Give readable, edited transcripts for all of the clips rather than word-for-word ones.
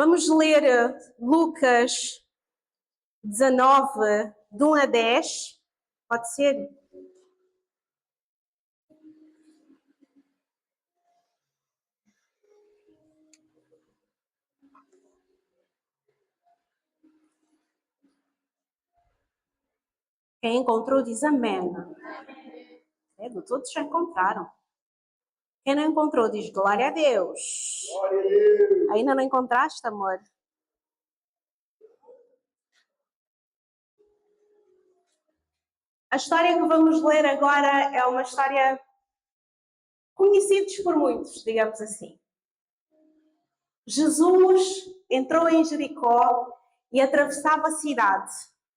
Vamos ler Lucas 19, de 1 a 10. Pode ser? Quem encontrou diz amém. Todos já encontraram. Quem não encontrou diz glória a Deus. Glória a Deus. Ainda não encontraste, amor? A história que vamos ler agora é uma história conhecida por muitos, digamos assim. Jesus entrou em Jericó e atravessava a cidade.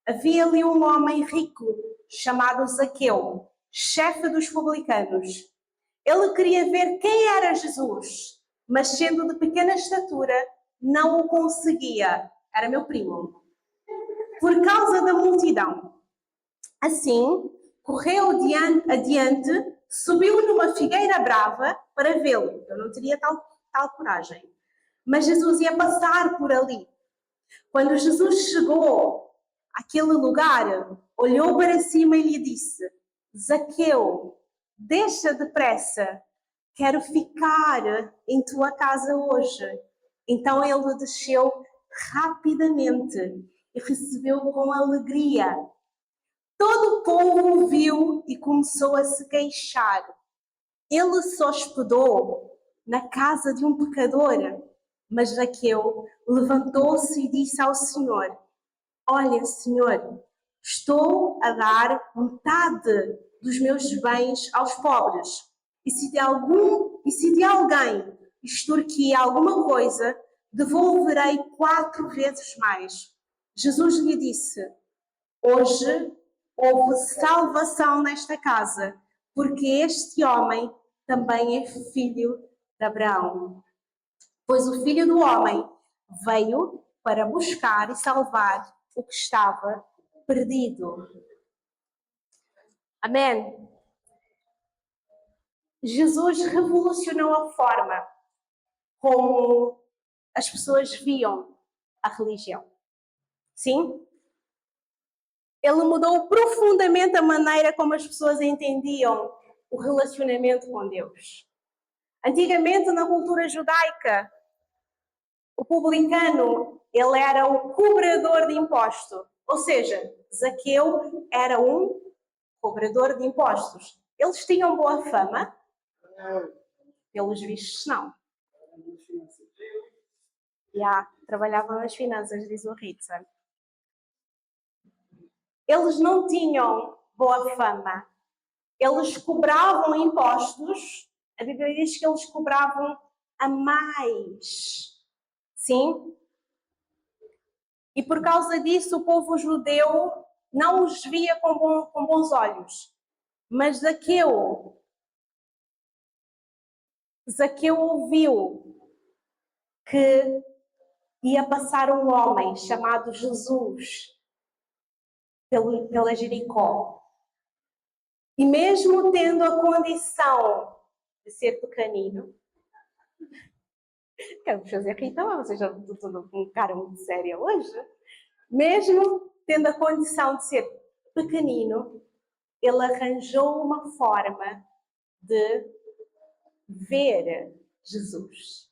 Havia ali um homem rico chamado Zaqueu, chefe dos publicanos. Ele queria ver quem era Jesus, mas sendo de pequena estatura, não o conseguia. Era meu primo. Por causa da multidão. Assim, correu adiante, subiu numa figueira brava para vê-lo. Eu não teria tal coragem. Mas Jesus ia passar por ali. Quando Jesus chegou àquele lugar, olhou para cima e lhe disse: Zaqueu, deixa depressa, quero ficar em tua casa hoje. Então ele desceu rapidamente e recebeu com alegria. Todo o povo o viu e começou a se queixar. Ele se hospedou na casa de um pecador. Mas Zaqueu levantou-se e disse ao Senhor: Olha, Senhor, estou a dar metade dos meus bens aos pobres. E se de alguém extorquir alguma coisa, devolverei 4 vezes mais. Jesus lhe disse: Hoje houve salvação nesta casa, porque este homem também é filho de Abraão. Pois o Filho do Homem veio para buscar e salvar o que estava perdido. Amém? Jesus revolucionou a forma como as pessoas viam a religião. Sim? Ele mudou profundamente a maneira como as pessoas entendiam o relacionamento com Deus. Antigamente, na cultura judaica, o publicano, ele era o cobrador de imposto. Ou seja, Zaqueu era um cobrador de impostos. Eles tinham boa fama? Pelos vistos, não. Trabalhavam nas finanças, diz o Ritzer. Eles não tinham boa fama. Eles cobravam impostos. A Bíblia diz que eles cobravam a mais. Sim? E por causa disso, o povo judeu não os via com bons olhos. Mas Zaqueu ouviu que ia passar um homem chamado Jesus pela Jericó. E mesmo tendo a condição de ser pequenino, quero fazer rir também, vocês já estão com cara muito séria hoje. Mesmo tendo a condição de ser pequenino, ele arranjou uma forma de ver Jesus.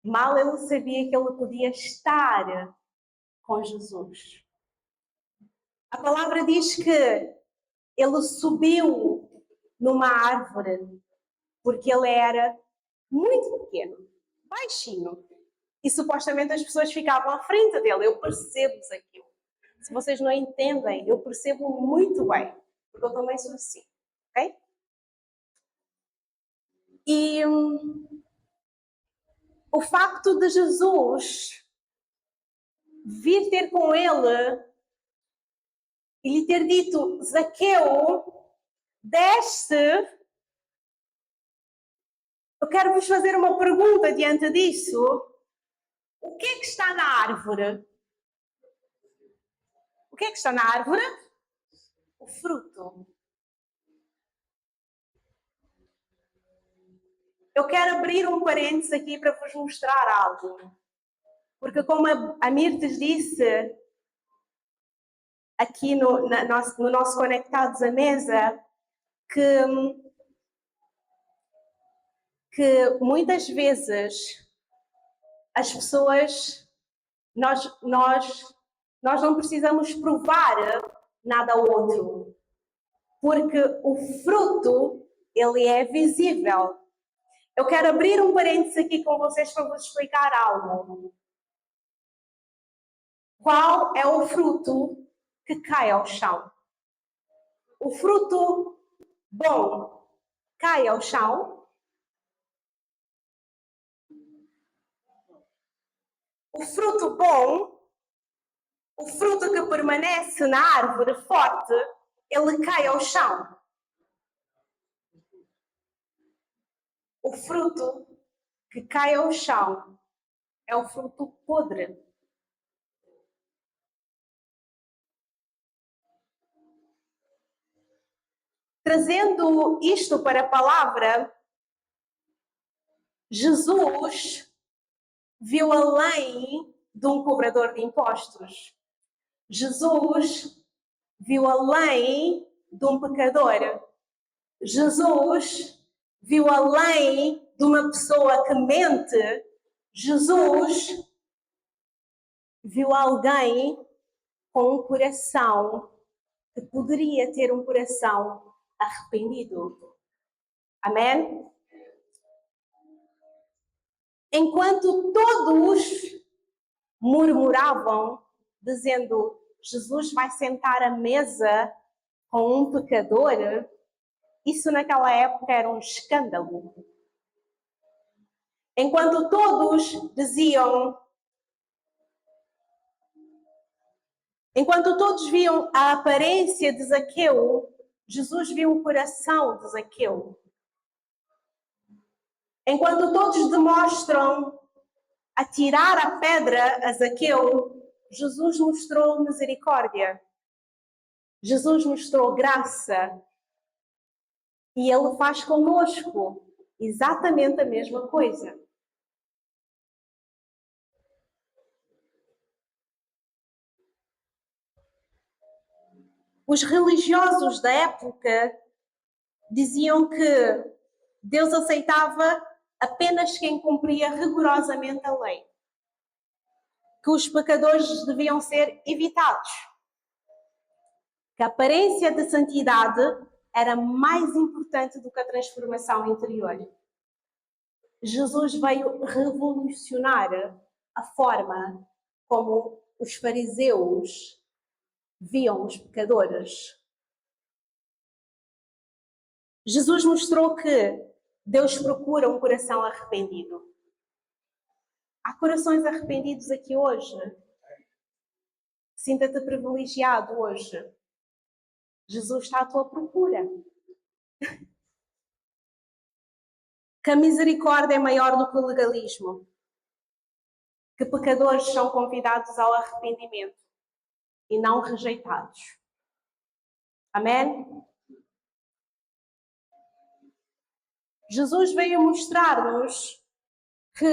Mal ele sabia que ele podia estar com Jesus. A palavra diz que ele subiu numa árvore porque ele era muito pequeno, baixinho. E supostamente as pessoas ficavam à frente dele. Eu percebo-vos aquilo. Se vocês não entendem, eu percebo muito bem. Porque eu também sou assim. Ok? E o facto de Jesus vir ter com ele e lhe ter dito: Zaqueu, desce. Eu quero vos fazer uma pergunta diante disso. O que é que está na árvore? O que é que está na árvore? O fruto. Eu quero abrir um parênteses aqui para vos mostrar algo. Porque como a Mirtes disse, aqui no nosso Conectados à Mesa, que muitas vezes as pessoas, nós não precisamos provar nada ao outro, porque o fruto, ele é visível. Eu quero abrir um parênteses aqui com vocês para vos explicar algo. Qual é o fruto que cai ao chão? O fruto bom cai ao chão? O fruto bom, o fruto que permanece na árvore forte, ele cai ao chão. O fruto que cai ao chão é o fruto podre. Trazendo isto para a palavra, Jesus viu além de um cobrador de impostos. Jesus viu além de um pecador. Jesus viu além de uma pessoa que mente. Jesus viu alguém com um coração que poderia ter um coração arrependido. Amém? Enquanto todos murmuravam, dizendo: Jesus vai sentar à mesa com um pecador, isso naquela época era um escândalo. Enquanto todos diziam, enquanto todos viam a aparência de Zaqueu, Jesus viu o coração de Zaqueu. Enquanto todos demonstram atirar a pedra a Zaqueu, Jesus mostrou misericórdia. Jesus mostrou graça. E Ele faz conosco exatamente a mesma coisa. Os religiosos da época diziam que Deus aceitava apenas quem cumpria rigorosamente a lei. Que os pecadores deviam ser evitados. Que a aparência de santidade era mais importante do que a transformação interior. Jesus veio revolucionar a forma como os fariseus viam os pecadores. Jesus mostrou que Deus procura um coração arrependido. Há corações arrependidos aqui hoje. Sinta-te privilegiado hoje. Jesus está à tua procura. Que a misericórdia é maior do que o legalismo. Que pecadores são convidados ao arrependimento e não rejeitados. Amém? Jesus veio mostrar-nos que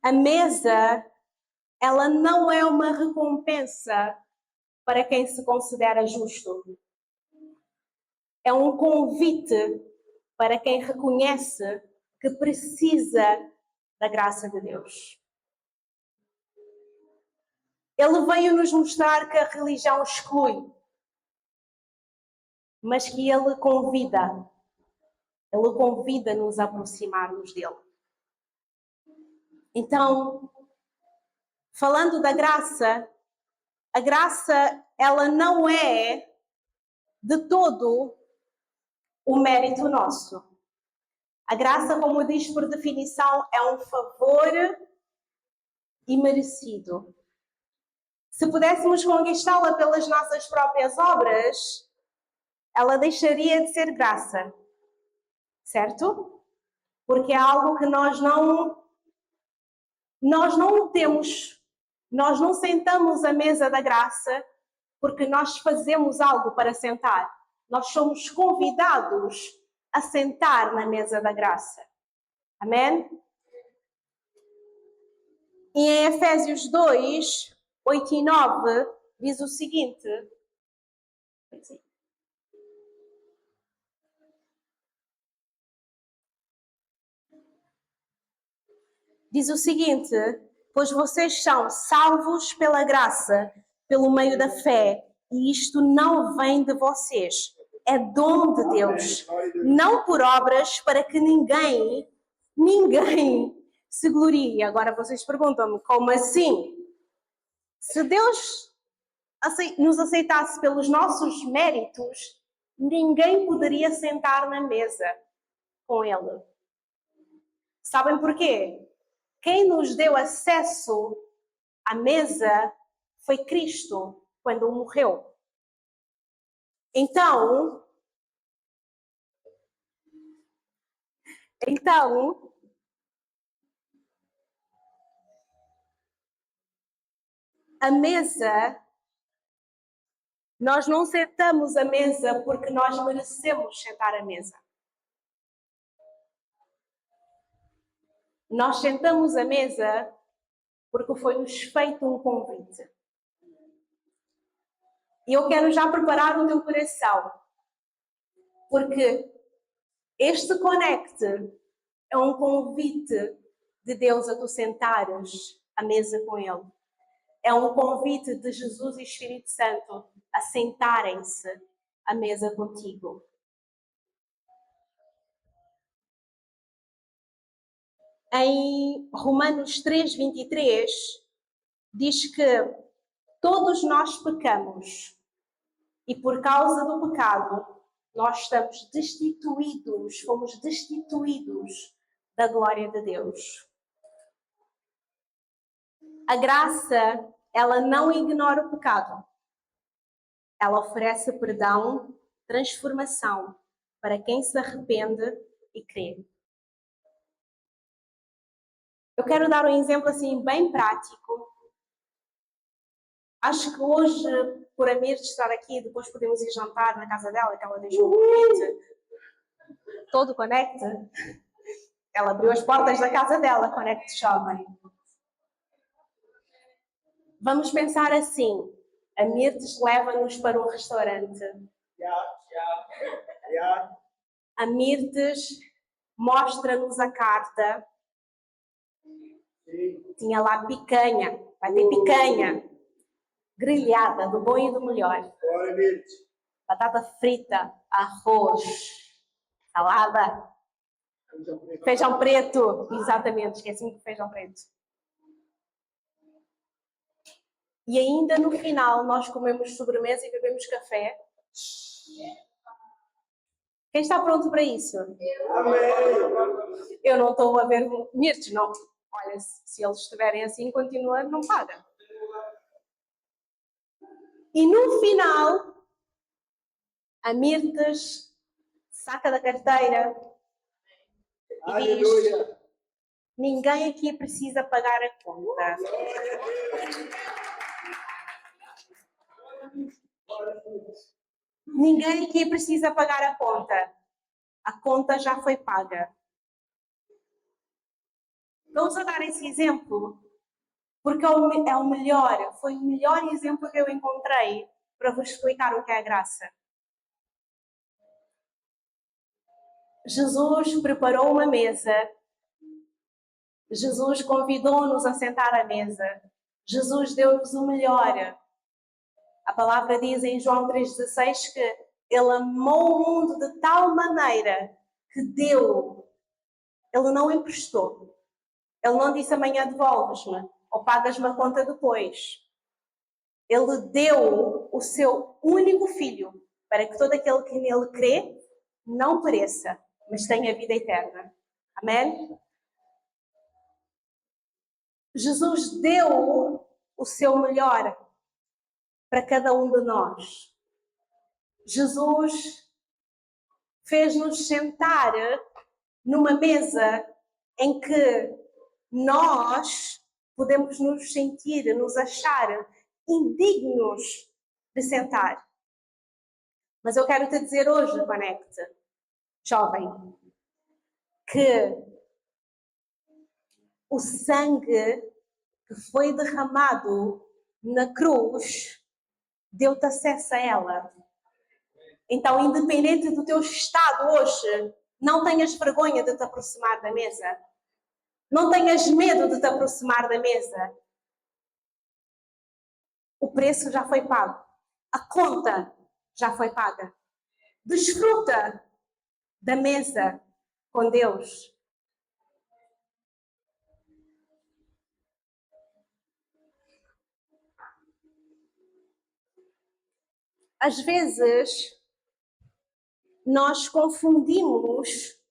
a mesa, ela não é uma recompensa para quem se considera justo. É um convite para quem reconhece que precisa da graça de Deus. Ele veio nos mostrar que a religião exclui, mas que Ele convida-nos a aproximarmos dele. Então, falando da graça, a graça, ela não é de todo o mérito nosso. A graça, como diz por definição, é um favor imerecido. Se pudéssemos conquistá-la pelas nossas próprias obras, ela deixaria de ser graça, certo? Porque é algo que nós não temos, nós não sentamos à mesa da graça porque nós fazemos algo para sentar. nós somos convidados a sentar na mesa da graça. Amém? E em Efésios 2, 8 e 9, diz o seguinte. Diz o seguinte: pois vocês são salvos pela graça, pelo meio da fé, e isto não vem de vocês, é dom de Deus, não por obras, para que ninguém se glorie. Agora vocês perguntam-me, como assim? Se Deus nos aceitasse pelos nossos méritos, ninguém poderia sentar na mesa com Ele. Sabem porquê? Quem nos deu acesso à mesa foi Cristo, quando morreu. Então, a mesa, nós não sentamos à mesa porque nós merecemos sentar à mesa. Nós sentamos à mesa porque foi-nos feito um convite. E eu quero já preparar o teu coração, porque este Conecte é um convite de Deus a tu sentares à mesa com Ele. É um convite de Jesus e Espírito Santo a sentarem-se à mesa contigo. Em Romanos 3:23 diz que todos nós pecamos e por causa do pecado nós fomos destituídos da glória de Deus. A graça, ela não ignora o pecado. Ela oferece perdão, transformação para quem se arrepende e crê. Eu quero dar um exemplo assim bem prático. Acho que hoje, por a Mirte estar aqui, depois podemos ir jantar na casa dela, que ela deixou o convite todo Conecte. Ela abriu as portas da casa dela, Conecte Jovem. Vamos pensar assim, a Mirtes leva-nos para um restaurante. A Mirtes mostra-nos a carta. Tinha lá picanha, vai ter picanha grelhada, do bom e do melhor. Batata frita, arroz, salada, feijão preto, exatamente, esqueci-me do feijão preto. E ainda no final nós comemos sobremesa e bebemos café. Quem está pronto para isso? Eu não estou a ver Mirtes, não. Olha, se eles estiverem assim, continua, não paga. E no final, a Mirtes saca da carteira e diz: ninguém aqui precisa pagar a conta. Ninguém aqui precisa pagar a conta. A conta já foi paga. Vamos dar esse exemplo, porque foi o melhor exemplo que eu encontrei para vos explicar o que é a graça. Jesus preparou uma mesa. Jesus convidou-nos a sentar à mesa. Jesus deu-nos o melhor. A palavra diz em João 3,16 que Ele amou o mundo de tal maneira que deu. Ele não emprestou. Ele não disse amanhã devolves-me ou pagas-me a conta depois. Ele deu o seu único filho para que todo aquele que nele crê não pereça, mas tenha vida eterna. Amém? Jesus deu o seu melhor para cada um de nós. Jesus fez-nos sentar numa mesa em que nós podemos nos sentir, nos achar indignos de sentar. Mas eu quero te dizer hoje, Conecte, jovem, que o sangue que foi derramado na cruz deu-te acesso a ela. Então, independente do teu estado hoje, não tenhas vergonha de te aproximar da mesa. Não tenhas medo de te aproximar da mesa. O preço já foi pago. A conta já foi paga. Desfruta da mesa com Deus. Às vezes, nós confundimos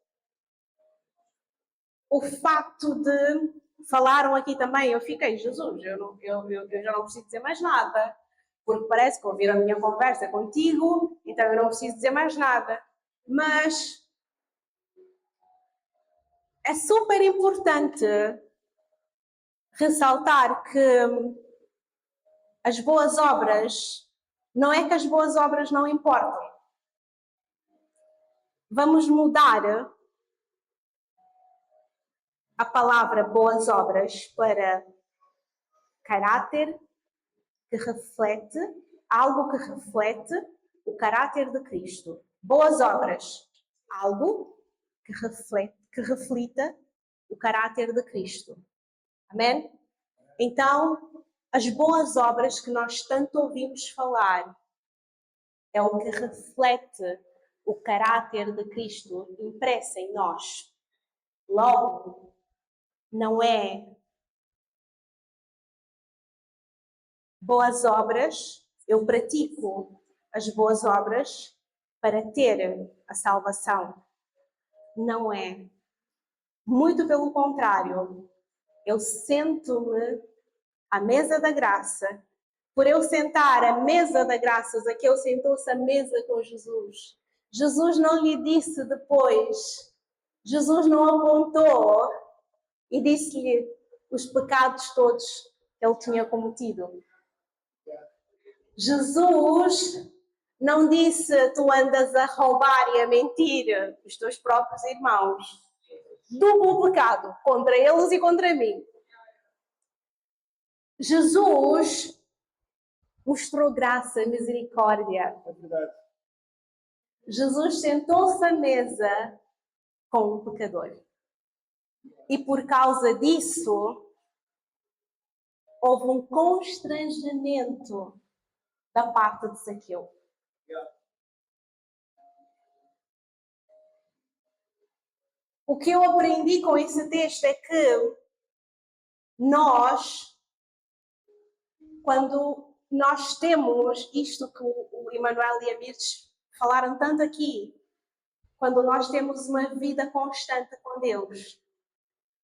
o facto de... Falaram aqui também, eu fiquei, Jesus, eu já não preciso dizer mais nada, porque parece que ouviram a minha conversa contigo, então eu não preciso dizer mais nada. Mas é super importante ressaltar que as boas obras, não é que as boas obras não importam. Vamos mudar a palavra boas obras para caráter que reflete, algo que reflete o caráter de Cristo. Boas obras, algo que reflita o caráter de Cristo. Amém? Então, as boas obras que nós tanto ouvimos falar é o que reflete o caráter de Cristo impresso em nós. Logo, não é boas obras, eu pratico as boas obras para ter a salvação. Não é. Muito pelo contrário, eu sento-me à mesa da graça. Por eu sentar à mesa da graça, Zaqueu sentou-se à mesa com Jesus. Jesus não lhe disse depois, Jesus não apontou e disse-lhe os pecados todos que ele tinha cometido. Jesus não disse, tu andas a roubar e a mentir os teus próprios irmãos. Duplo pecado contra eles e contra mim. Jesus mostrou graça, misericórdia. É verdade. Jesus sentou-se à mesa com um pecador. E por causa disso, houve um constrangimento da parte de Zaqueu. O que eu aprendi com esse texto é que nós, quando nós temos isto que o Emanuel e a Mirtes falaram tanto aqui, quando nós temos uma vida constante com Deus,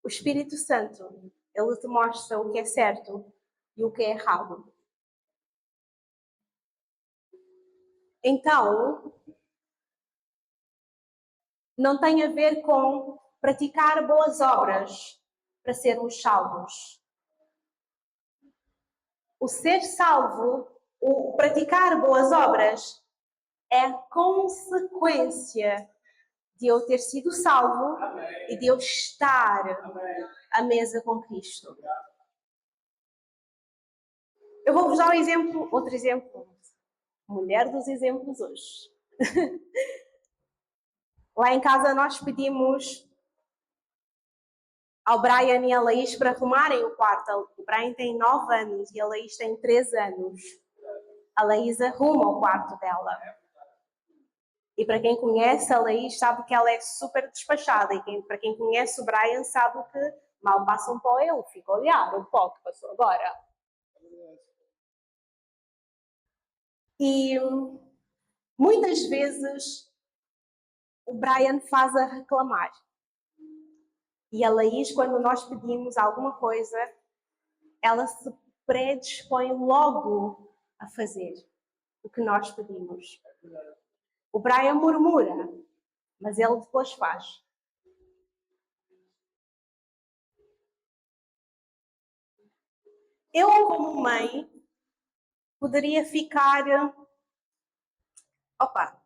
o Espírito Santo, ele te mostra o que é certo e o que é errado. Então, não tem a ver com praticar boas obras para sermos salvos. O ser salvo, o praticar boas obras, é consequência de eu ter sido salvo. Amém. E de eu estar à mesa com Cristo. Eu vou-vos dar um exemplo, outro exemplo. Mulher dos exemplos hoje. Lá em casa nós pedimos ao Brian e a Laís para arrumarem o quarto. O Brian tem 9 anos e a Laís tem 3 anos. A Laís arruma o quarto dela. E para quem conhece a Laís sabe que ela é super despachada. E para quem conhece o Brian sabe que mal passa um pó ele fica a olhar o pó que passou agora. E muitas vezes o Brian faz a reclamar. E a Laís, quando nós pedimos alguma coisa, ela se predispõe logo a fazer o que nós pedimos. O Brian murmura, mas ele depois faz. Eu, como mãe, poderia ficar... Opa,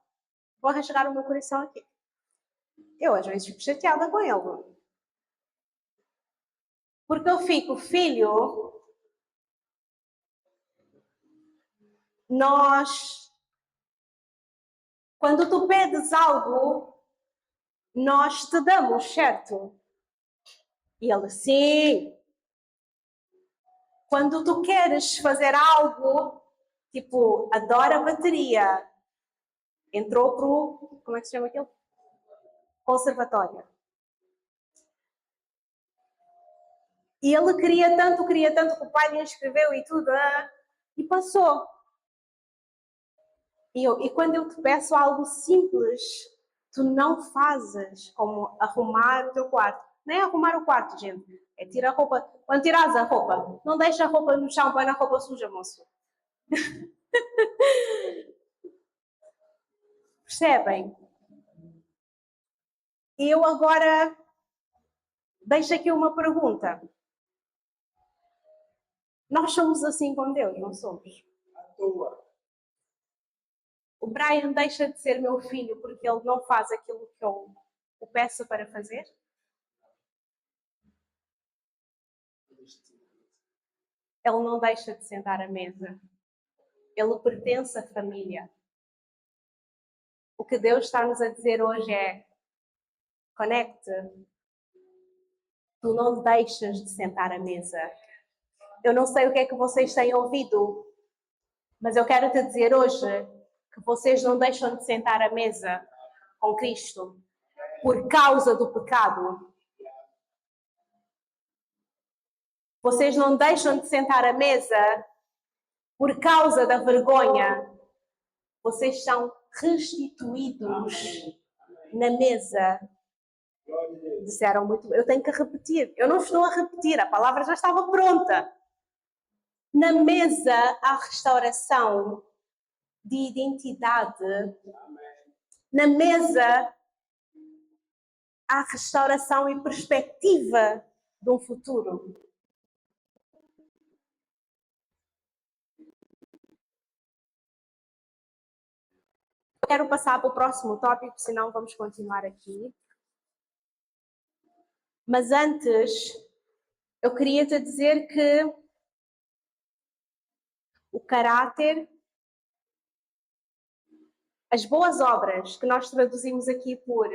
Vou rasgar o meu coração aqui. Eu às vezes fico chateada com ele. Porque eu fico, filho, quando tu pedes algo, nós te damos, certo? E ele, sim. Quando tu queres fazer algo, tipo, adora bateria, entrou pro, como é que se chama aquilo? Conservatório. E ele queria tanto que o pai lhe inscreveu e tudo, e passou. E quando eu te peço algo simples, tu não fazes, como arrumar o teu quarto. Nem arrumar o quarto, gente. É tirar a roupa. Quando tirares a roupa, não deixa a roupa no chão, põe na roupa suja, moço. Percebem? E eu agora deixo aqui uma pergunta. Nós somos assim com Deus, não somos? À toa. O Brian deixa de ser meu filho porque ele não faz aquilo que eu o peço para fazer? Ele não deixa de sentar à mesa. Ele pertence à família. O que Deus está-nos a dizer hoje é: conecte. Tu não deixas de sentar à mesa. Eu não sei o que é que vocês têm ouvido, mas eu quero te dizer hoje que vocês não deixam de sentar à mesa com Cristo por causa do pecado. Vocês não deixam de sentar à mesa por causa da vergonha. Vocês são restituídos na mesa. Disseram muito. Eu tenho que repetir. Eu não estou a repetir, a palavra já estava pronta. Na mesa há restauração de identidade. Na mesa há restauração e perspectiva de um futuro. Eu quero passar para o próximo tópico, senão vamos continuar aqui. Mas antes, eu queria te dizer que o caráter, as boas obras, que nós traduzimos aqui por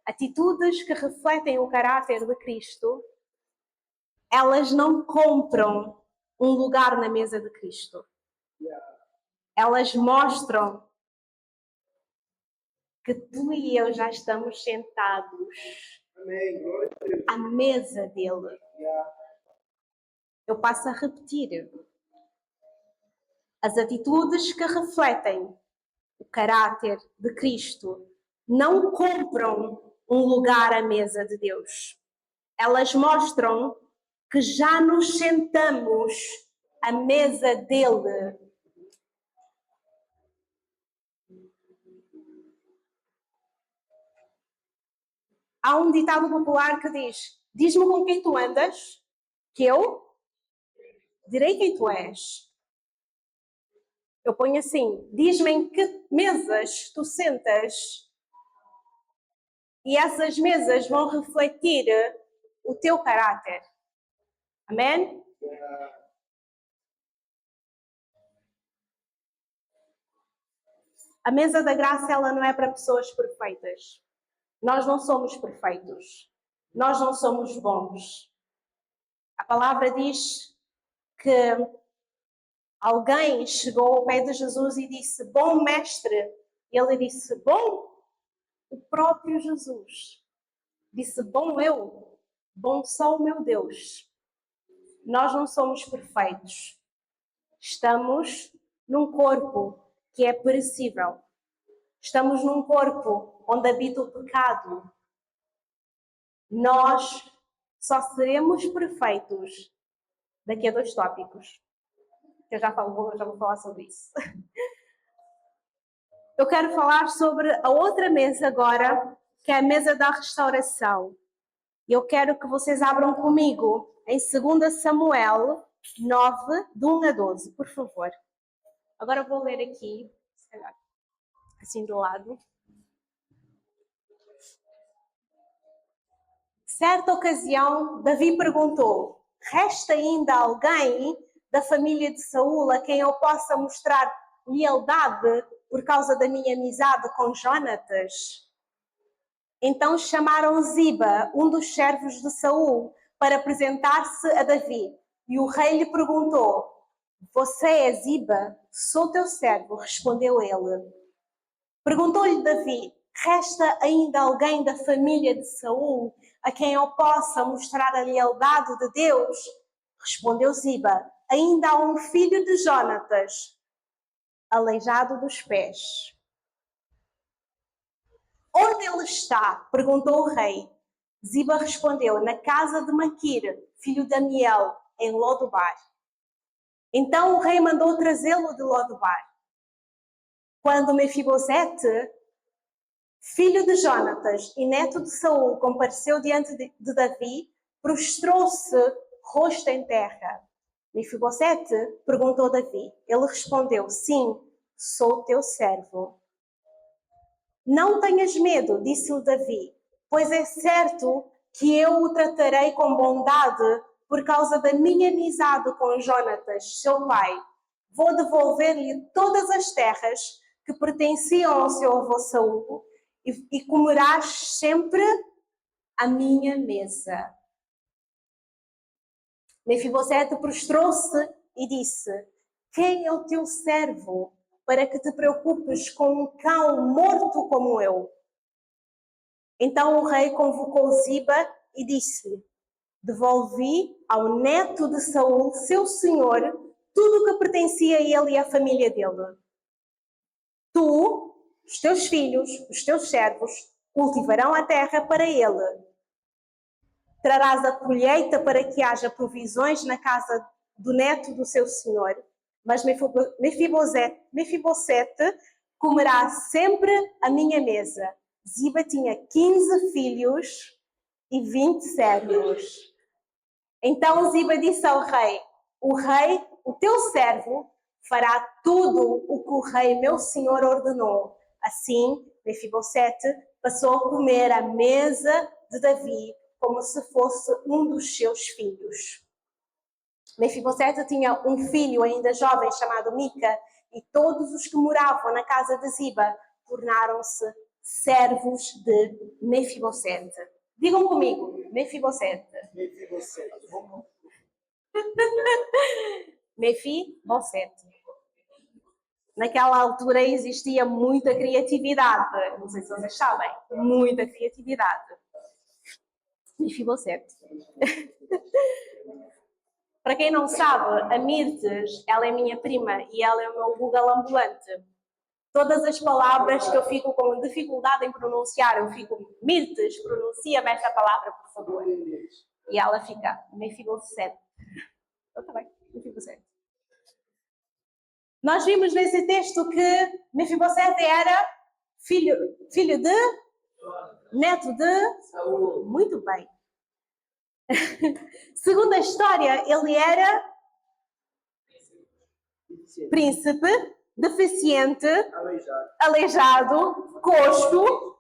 atitudes que refletem o caráter de Cristo, elas não compram um lugar na mesa de Cristo. Elas mostram que tu e eu já estamos sentados à mesa dele. Eu passo a repetir. As atitudes que refletem o caráter de Cristo não compram um lugar à mesa de Deus. Elas mostram que já nos sentamos à mesa dele. Há um ditado popular que diz: diz-me com quem tu andas, que eu direi quem tu és. Eu ponho assim: diz-me em que mesas tu sentas, e essas mesas vão refletir o teu caráter. Amém? A mesa da graça, ela não é para pessoas perfeitas. Nós não somos perfeitos. Nós não somos bons. A palavra diz que alguém chegou ao pé de Jesus e disse: bom mestre. E ele disse: bom? O próprio Jesus disse: bom eu? Bom só o meu Deus. Nós não somos perfeitos. Estamos num corpo que é perecível. Estamos num corpo onde habita o pecado. Nós só seremos perfeitos daqui a 2 tópicos. Eu já vou falar sobre isso. Eu quero falar sobre a outra mesa agora, que é a mesa da restauração. E eu quero que vocês abram comigo em 2 Samuel 9, de 1 a 12, por favor. Agora eu vou ler aqui, se calhar. assim do lado. Certa ocasião, Davi perguntou: resta ainda alguém da família de Saul a quem eu possa mostrar lealdade por causa da minha amizade com Jonatas? Então chamaram Ziba, um dos servos de Saul, para apresentar-se a Davi. E o rei lhe perguntou: você é Ziba? Sou teu servo, respondeu ele. Perguntou-lhe Davi: resta ainda alguém da família de Saul a quem eu possa mostrar a lealdade de Deus? Respondeu Ziba: ainda há um filho de Jonatas, aleijado dos pés. Onde ele está? Perguntou o rei. Ziba respondeu: na casa de Maquir, filho de Amiel, em Lodobar. Então o rei mandou trazê-lo de Lodobar. Quando Mefibosete, filho de Jonatas e neto de Saul, compareceu diante de Davi, prostrou-se rosto em terra. Mefibosete perguntou Davi. Ele respondeu: sim, sou teu servo. Não tenhas medo, disse-lhe Davi, pois é certo que eu o tratarei com bondade por causa da minha amizade com Jonatas, seu pai. Vou devolver-lhe todas as terras que pertenciam ao seu avô Saul e comerás sempre à minha mesa. Mefibosete prostrou-se e disse: quem é o teu servo para que te preocupes com um cão morto como eu? Então o rei convocou Ziba e disse-lhe: devolvi ao neto de Saul, seu senhor, tudo o que pertencia a ele e à família dele. Tu, os teus filhos, os teus servos, cultivarão a terra para ele. Trarás a colheita para que haja provisões na casa do neto do seu senhor. Mas Mefibosete comerá sempre à minha mesa. Ziba tinha 15 filhos e 20 servos. Então Ziba disse ao rei: o rei, o teu servo, fará tudo o que o rei meu senhor ordenou. Assim, Mefibosete passou a comer à mesa de Davi como se fosse um dos seus filhos. Mefibosete tinha um filho ainda jovem chamado Mica, e todos os que moravam na casa de Ziba tornaram-se servos de Mefibosete. Digam comigo, Mefibosete. Mefibosete. Mefibosete. Naquela altura existia muita criatividade. Não sei se vocês sabem. Muita criatividade. Mefibosete. Para quem não sabe, a Mirtes, ela é minha prima e ela é o meu Google ambulante. Todas as palavras que eu fico com dificuldade em pronunciar, eu fico: Mirtes, pronuncia-me esta palavra, por favor. E ela fica: Mefibosete. Então tá bem, Mefibosete. Nós vimos nesse texto que Mefibosete era filho de, neto de Saul. Muito bem. Segundo a história, ele era príncipe, deficiente, aleijado, coxo,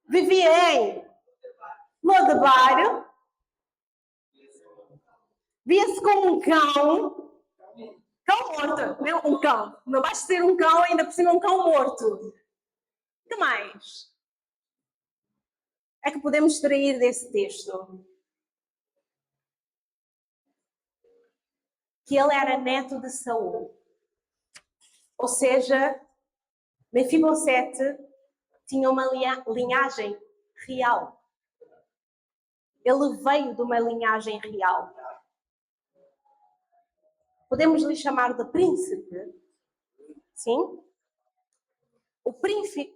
vivia em Lodebar, via-se como um cão morto, não um cão, não basta ser um cão, ainda por cima um cão morto. O que mais é que podemos extrair desse texto? Que ele era neto de Saul. Ou seja, Mefibosete tinha uma linhagem real. Ele veio de uma linhagem real. Podemos lhe chamar de príncipe? Sim? O príncipe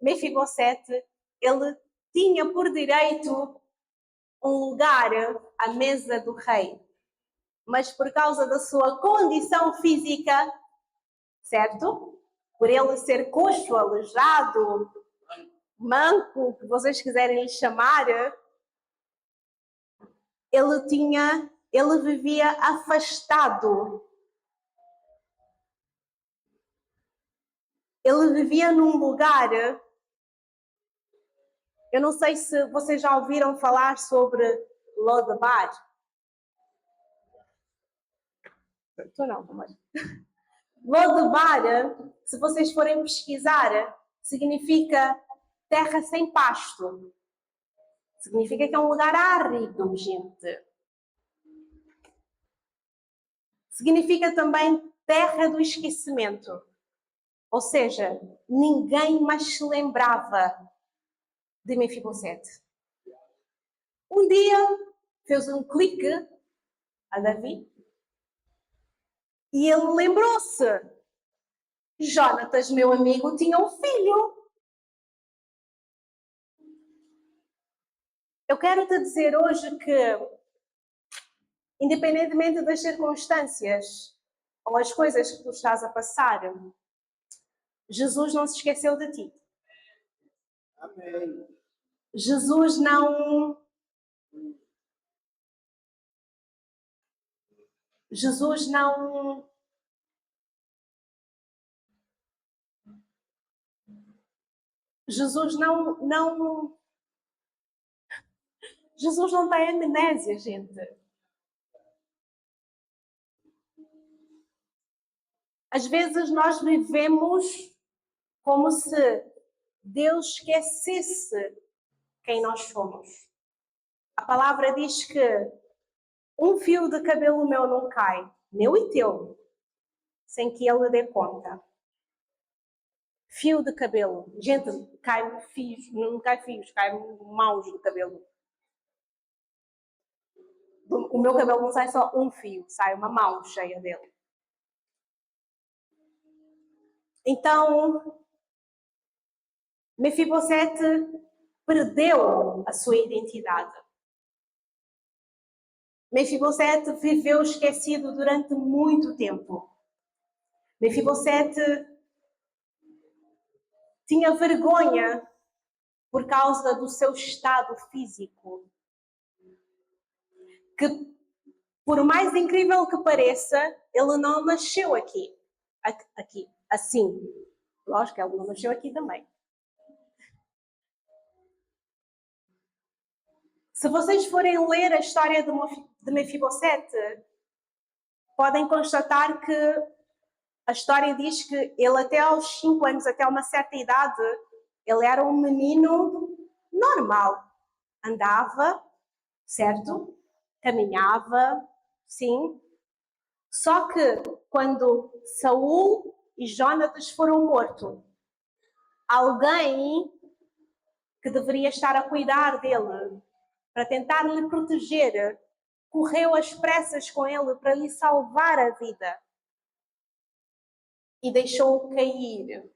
Mefibosete, ele tinha por direito um lugar à mesa do rei. Mas por causa da sua condição física, certo? Por ele ser coxo, aleijado, manco, o que vocês quiserem lhe chamar, ele vivia afastado Ele vivia num lugar. Eu não sei se vocês já ouviram falar sobre Lodebar. Estou não, mas... Lodebar, se vocês forem pesquisar, significa terra sem pasto. Significa que é um lugar árido, gente. Significa também terra do esquecimento. Ou seja, ninguém mais se lembrava de Mefibosete. Um dia fez um clique a Davi e ele lembrou-se. Jonatas, meu amigo, tinha um filho. Eu quero te dizer hoje que, independentemente das circunstâncias ou as coisas que tu estás a passar, Jesus não se esqueceu de ti. Amém. Jesus não... Jesus não... Jesus não... Jesus não tem amnésia, gente. Às vezes nós vivemos como se Deus esquecesse quem nós somos. A palavra diz que um fio de cabelo meu não cai, meu e teu, sem que ele dê conta. Fio de cabelo. Gente, cai fios, não cai fios, cai mãos do cabelo. O meu cabelo não sai só um fio, sai uma mão cheia dele. Então, Mefibosete perdeu a sua identidade. Mefibosete viveu esquecido durante muito tempo. Mefibosete tinha vergonha por causa do seu estado físico. Que, por mais incrível que pareça, ele não nasceu aqui, assim. Lógico que ele não nasceu aqui também. Se vocês forem ler a história de Mefibosete, podem constatar que a história diz que ele até aos 5 anos, até uma certa idade, ele era um menino normal. Andava, certo? Caminhava, sim. Só que quando Saul e Jonatas foram mortos, alguém que deveria estar a cuidar dele, para tentar lhe proteger, correu às pressas com ele para lhe salvar a vida e deixou-o cair.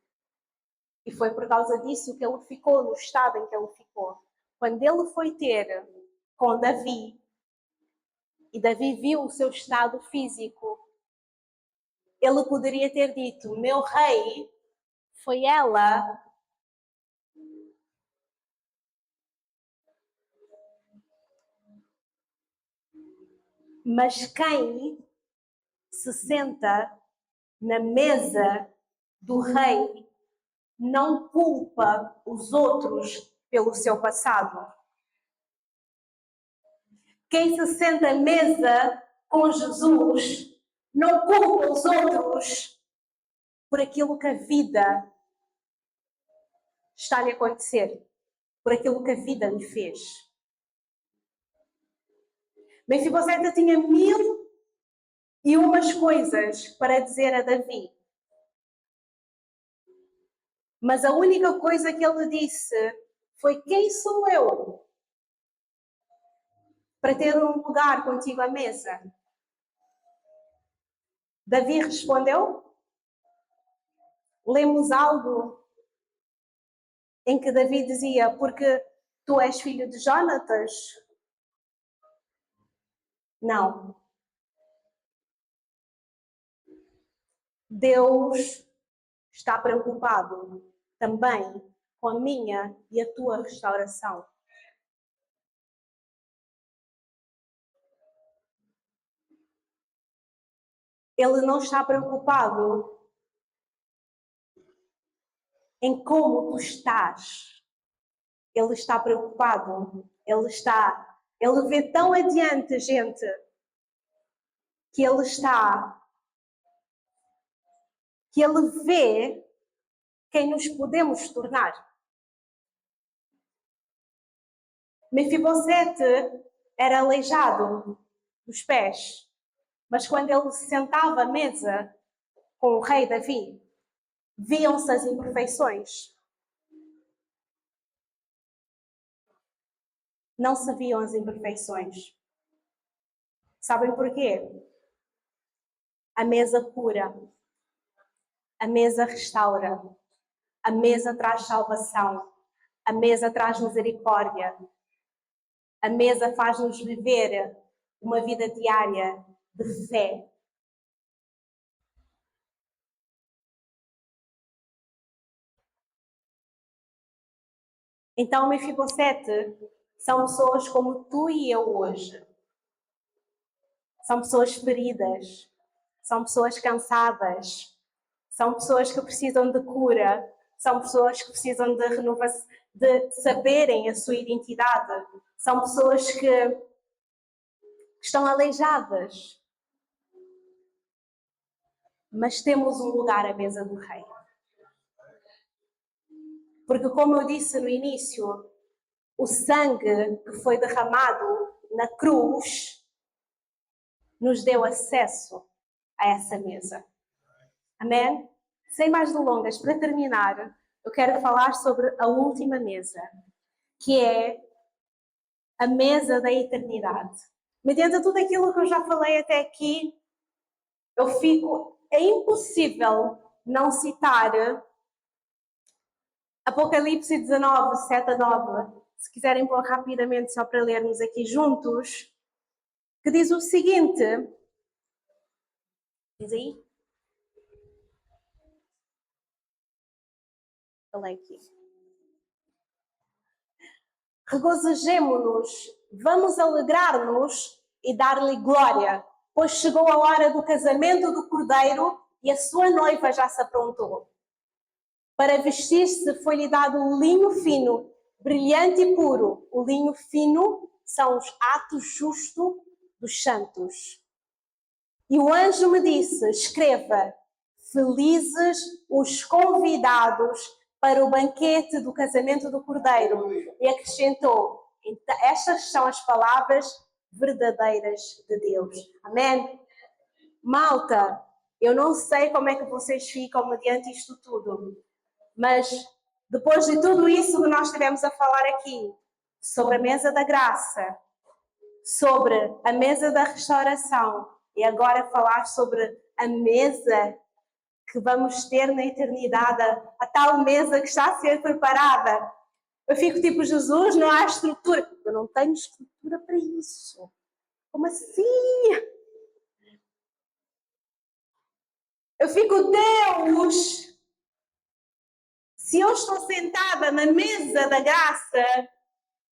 E foi por causa disso que ele ficou no estado em que ele ficou. Quando ele foi ter com Davi, e Davi viu o seu estado físico, ele poderia ter dito: meu rei, foi ela. Mas quem se senta na mesa do rei não culpa os outros pelo seu passado. Quem se senta à mesa com Jesus não culpa os outros por aquilo que a vida está-lhe a acontecer, por aquilo que a vida lhe fez. Mefibosete tinha 1001 coisas para dizer a Davi. Mas a única coisa que ele disse foi: quem sou eu para ter um lugar contigo à mesa? Davi respondeu. Lemos algo em que Davi dizia: porque tu és filho de Jonatas? Não. Deus está preocupado também com a minha e a tua restauração. Ele não está preocupado em como tu estás. Ele está preocupado. Ele vê tão adiante, gente, que ele vê quem nos podemos tornar. Mefibosete era aleijado dos pés, mas quando ele se sentava à mesa com o rei Davi, viam-se as imperfeições. Não se viam as imperfeições. Sabem porquê? A mesa cura, a mesa restaura, a mesa traz salvação, a mesa traz misericórdia, a mesa faz-nos viver uma vida diária de fé. Então, Mefibosete são pessoas como tu e eu hoje. São pessoas feridas, são pessoas cansadas, são pessoas que precisam de cura, são pessoas que precisam de renovação, de saberem a sua identidade, são pessoas que estão aleijadas. Mas temos um lugar à mesa do Rei. Porque, como eu disse no início, o sangue que foi derramado na cruz nos deu acesso a essa mesa. Amém? Sem mais delongas, para terminar, eu quero falar sobre a última mesa, que é a mesa da eternidade. Mediante tudo aquilo que eu já falei até aqui, é impossível não citar Apocalipse 19, 7 a 9, se quiserem pôr rapidamente só para lermos aqui juntos, que diz o seguinte, diz aí? Falei aqui. Regozijemo-nos, vamos alegrar-nos e dar-lhe glória, pois chegou a hora do casamento do Cordeiro e a sua noiva já se aprontou. Para vestir-se foi-lhe dado um linho fino, brilhante e puro. O linho fino são os atos justos dos santos. E o anjo me disse, escreva, felizes os convidados para o banquete do casamento do Cordeiro. E acrescentou, estas são as palavras verdadeiras de Deus. Amém? Malta, eu não sei como é que vocês ficam mediante isto tudo, mas depois de tudo isso que nós estivemos a falar aqui, sobre a mesa da graça, sobre a mesa da restauração, e agora falar sobre a mesa que vamos ter na eternidade, a tal mesa que está a ser preparada. Eu fico tipo, Jesus, não há estrutura. Eu não tenho estrutura para isso. Como assim? Eu fico, Deus, se eu estou sentada na mesa da graça,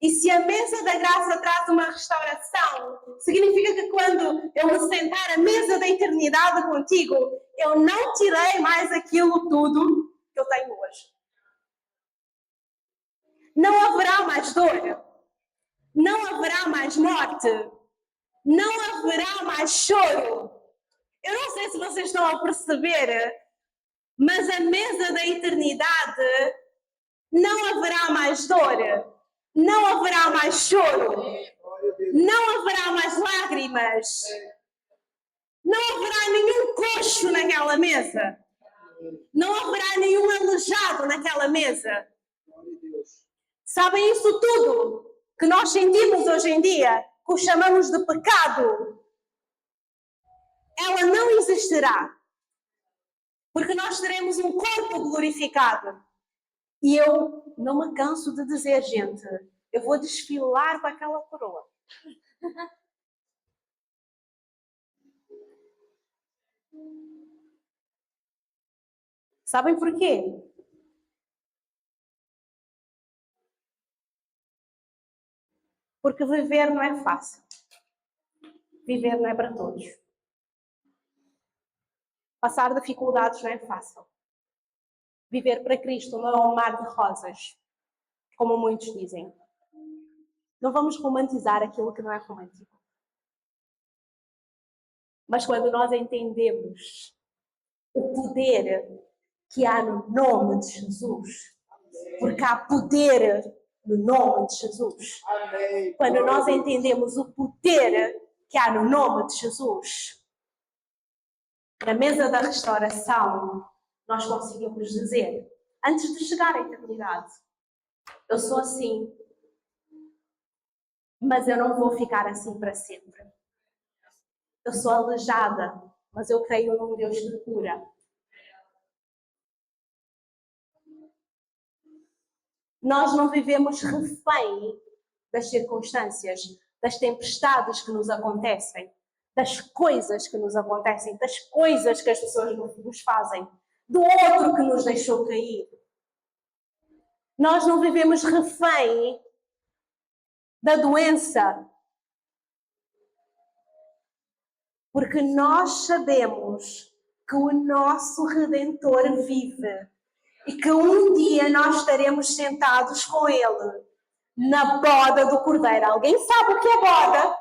e se a mesa da graça traz uma restauração, significa que quando eu me sentar à mesa da eternidade contigo, eu não tirei mais aquilo tudo que eu tenho hoje. Não haverá mais dor, não haverá mais morte, não haverá mais choro. Eu não sei se vocês estão a perceber, mas a mesa da eternidade não haverá mais dor, não haverá mais choro, não haverá mais lágrimas, não haverá nenhum coxo naquela mesa, não haverá nenhum aleijado naquela mesa. Sabem isso tudo que nós sentimos hoje em dia, que o chamamos de pecado, ela não existirá, porque nós teremos um corpo glorificado. E eu não me canso de dizer, gente, eu vou desfilar com aquela coroa. Sabem porquê? Porque viver não é fácil. Viver não é para todos. Passar dificuldades não é fácil. Viver para Cristo não é um mar de rosas, como muitos dizem. Não vamos romantizar aquilo que não é romântico. Mas quando nós entendemos o poder que há no nome de Jesus, porque há poder no nome de Jesus. Amém. Quando nós entendemos o poder que há no nome de Jesus, na mesa da restauração, nós conseguimos dizer, antes de chegar à eternidade, eu sou assim, mas eu não vou ficar assim para sempre. Eu sou aleijada, mas eu creio num Deus de cura. Nós não vivemos refém das circunstâncias, das tempestades que nos acontecem, das coisas que nos acontecem, das coisas que as pessoas nos fazem, do outro que nos deixou cair. Nós não vivemos refém da doença, porque nós sabemos que o nosso Redentor vive e que um dia nós estaremos sentados com Ele na boda do Cordeiro. Alguém sabe o que é boda?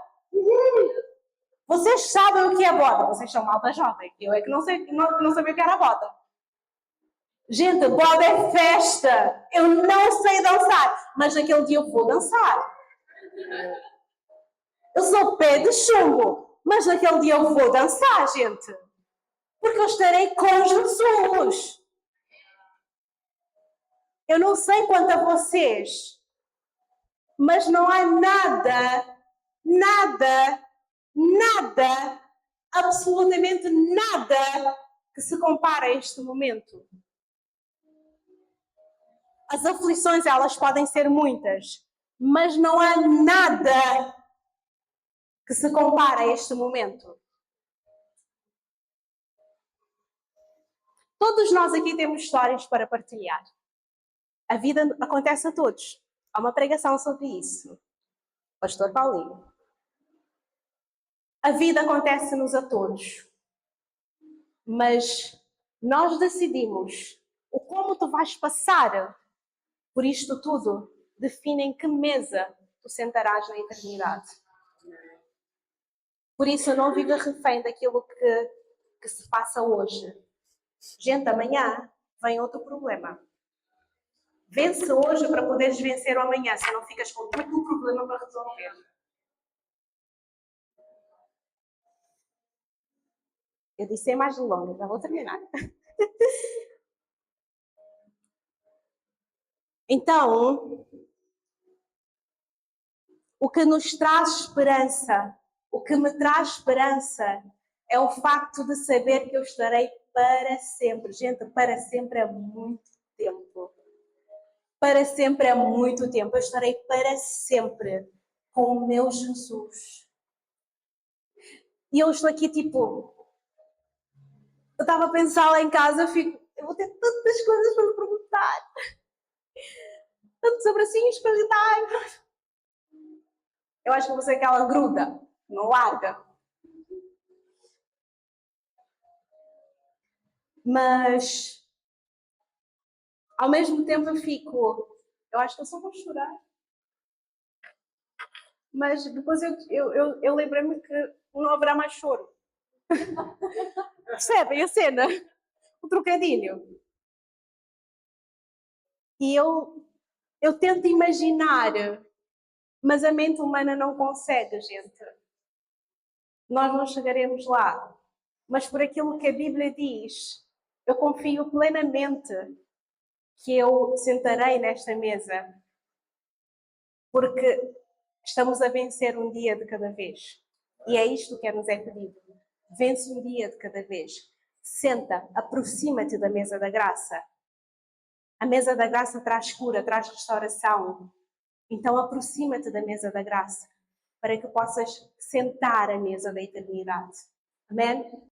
Vocês sabem o que é boda? Vocês são malta jovem. Eu é que não sabia o que era boda. Gente, boda é festa. Eu não sei dançar, mas naquele dia eu vou dançar. Eu sou pé de chumbo, mas naquele dia eu vou dançar, gente. Porque eu estarei com Jesus. Eu não sei quanto a vocês, mas não há nada, absolutamente nada que se compare a este momento. As aflições, elas podem ser muitas, mas não há nada que se compare a este momento. Todos nós aqui temos histórias para partilhar. A vida acontece a todos. Há uma pregação sobre isso. Pastor Paulinho. A vida acontece-nos a todos. Mas nós decidimos o como tu vais passar por isto tudo, define em que mesa tu sentarás na eternidade. Por isso, não viva refém daquilo que se passa hoje. Gente, amanhã vem outro problema. Vence hoje para poderes vencer o amanhã, se não ficas com todo o problema para resolver. Eu disse mais de longo, já vou terminar. Então, o que nos traz esperança, o que me traz esperança é o facto de saber que eu estarei para sempre. Gente, para sempre é muito tempo. Para sempre é muito tempo. Eu estarei para sempre com o meu Jesus. E eu estou aqui tipo... Eu estava a pensar lá em casa, eu vou ter tantas coisas para lhe perguntar. Tantos abracinhos para lhe dar. Eu acho que vou ser aquela gruda, não larga. Mas, ao mesmo tempo eu acho que eu só vou chorar. Mas depois eu lembrei-me que não haverá mais choro. Percebem a cena? O trocadilho. E eu tento imaginar, mas a mente humana não consegue, gente. Nós não chegaremos lá. Mas por aquilo que a Bíblia diz, eu confio plenamente que eu sentarei nesta mesa. Porque estamos a vencer um dia de cada vez. E é isto que nos é pedido. Vence um dia de cada vez. Senta, aproxima-te da mesa da graça. A mesa da graça traz cura, traz restauração. Então aproxima-te da mesa da graça, para que possas sentar à mesa da eternidade. Amém?